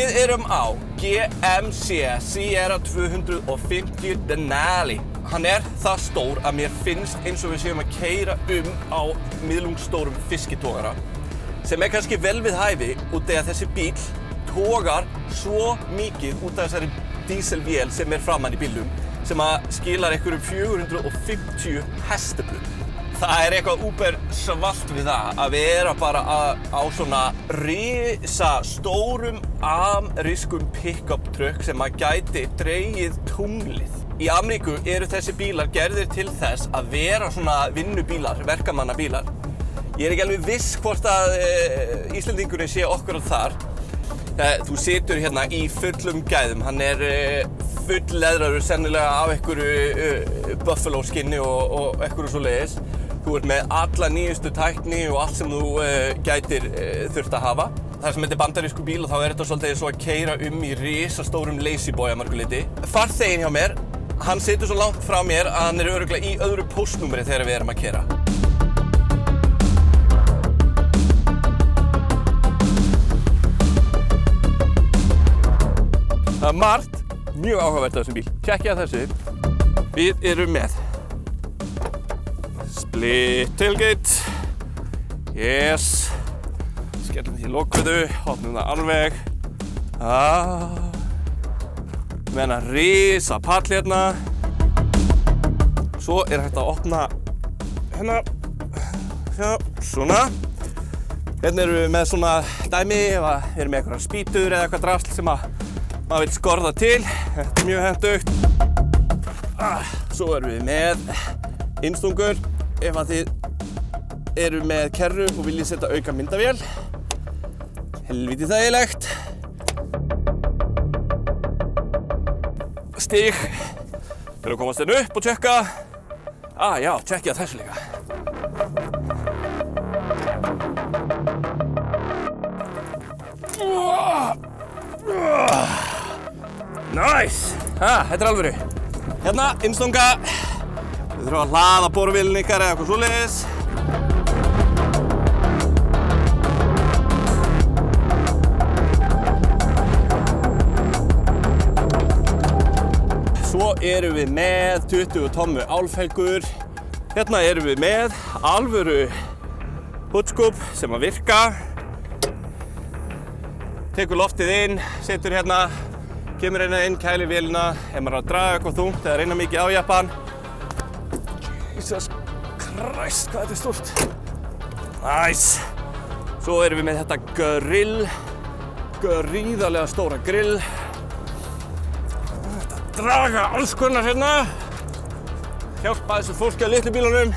Við erum á GMC Sierra 250 Denali. Hann það stór að mér finnst eins og við séum að keyra á miðlungsstórum fiskitogara sem kannski vel við hæfi út af að þessi bíl togar svo mikið út af þessari díselvél sem framan í bílnum sem að skilar einhverjum 450 hestaflum. Það eitthvað úper svalt við það að vera bara á svona risastórum amerískum pick-up truck sem að gæti dregið tunglið. Í Ameríku eru þessi bílar gerðir til þess að vera svona vinnubílar, verkamannabílar. Ég ekki alveg viss hvort að Íslendingurinn sé okkur þar. Þú situr hérna í fullum gæðum, hann fullleðraður sennilega af einhverju buffalo skinni og einhverju svoleiðis. Þú með alla nýjustu tækni og allt sem þú gætir þurft að hafa. Það sem þetta bandarísku bíl og þá þetta svolítið eins og að keyra í risastórum lazy boy að mörgu leyti. Farþeginn hjá mér, hann situr svo langt frá mér að hann örugglega í öðru póstnúmeri þegar við erum að keyra. Það margt mjög áhugavert á þessum bíl. Tjekkið þessu. Við erum með split tailgate. Yes. Skellum því lokuðu, opnum það alveg. Með hennar risa pall hérna. Svo hægt að opna hérna. Já, svona. Hérna erum við með svona dæmi ef við erum með einhverjar spýtur eða eitthvað drasl sem maður vill skorða til. Þetta mjög hentugt. Svo erum við með innstungur ef að þið eru með kerru og viljið setja auka myndavél. Helviti þægilegt. Stíg. Við erum að komast hérna upp og tjekka. Já, tjekkja þessu líka. Nice! Þetta alvöru. Hérna, innstunga. Við þurfum að hlaða borvélinn ykkar eða eitthvað svoleiðis. Svo erum við með 20 tommu álfelgur. Hérna erum við með alvöru húdskúp sem að virka. Tekur loftið inn, setur hérna, kemur hérna inn, kælir vélina, ef maður að draga eitthvað þungt eða reyna mikið á jeppan. Jesus Christ, hvað þetta stórt. Nice. Svo erum við með þetta grill, gríðarlega stóra grill. Þetta draga alls konar hérna. Hjálpa þessu fólki á litlu bílunum.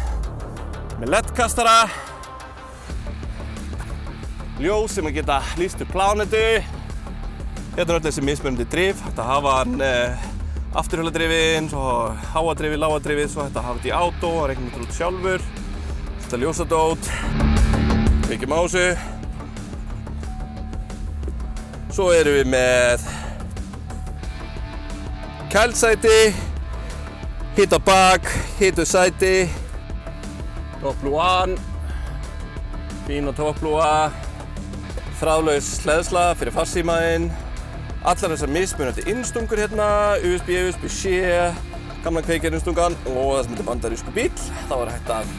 Með LED-kastara. Ljós sem að geta lýst upp plánetu. Hérna öll þessi mismunandi drif. Hægt að hafa hann afturhjóladrifin, svo háadrifið, lágadrifið, svo hægt að hafa þetta í átó og reikna þetta út sjálfur. Þetta ljósadót. Kveikjum á þessu. Svo erum við með kældsæti, hita bak, hitu sæti, topplúan, fína topplúa, þráðlaus hleðsla fyrir farsímaðinn, allar þessar mismunandi innstungur hérna, USB, USB-C, gamla kveikjarinstungan og það sem heitir bandarísku bíl. Þá hægt að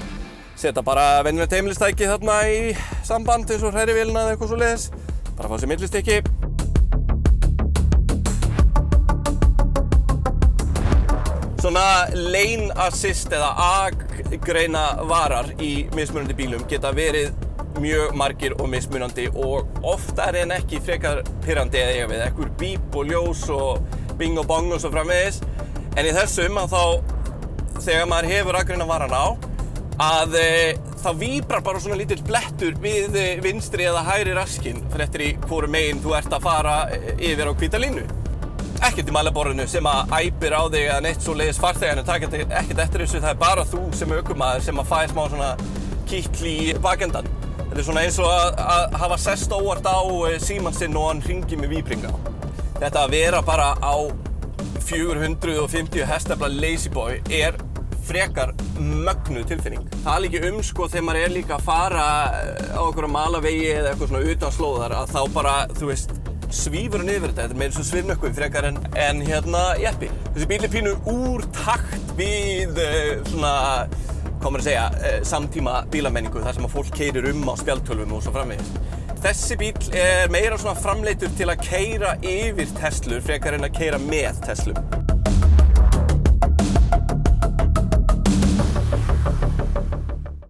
setja bara venjulegt heimilistæki þarna í samband eins og hrærivélina eða eitthvað svoleiðis. Bara fá sér millistykki. Svona lane assist eða akgreina varar í mismunandi bílum geta verið mjög margir og mismunandi og oftar en ekki frekar pirrandi eða eiga við. Ekkur bíp og ljós og bing og bong og svo framvegis. En í þessum að þá, þegar maður hefur akgreina varan á, að þá víbrar bara svona lítill blettur við vinstri eða hægri raskinn fyrir eftir í hvoru megin þú ert að fara yfir á hvíta línu. Ekkert í mælaborðinu sem að æpir á þig eða neitt svoleiðis farþegarnir taka ekkert eftir þessu, það bara þú sem ökumaður sem að fæ smá svona kitl í bakendan. Þetta svona eins og að hafa sest óvart á símann sinn og hann hringir með víbringa. Þetta að vera bara á 450 hestafla lazy boy frekar mögnuð tilfinning. Það líka sko þegar maður líka að fara á einhverjum malavegi eða eitthvað svona utan slóðar að þá bara, þú veist, svífur hann yfir þetta er meira svo svifnökkvi frekar en jeppi. Þessi bíll er pínu úr takt við svona, hvað maður að segja, samtíma bílamenningu þar sem að fólk keyrir á spjaldtölvum og svo framvegis. Þessi bíll er meira svona framleiddur til að keyra yfir Teslur frekar en að keyra með Teslum.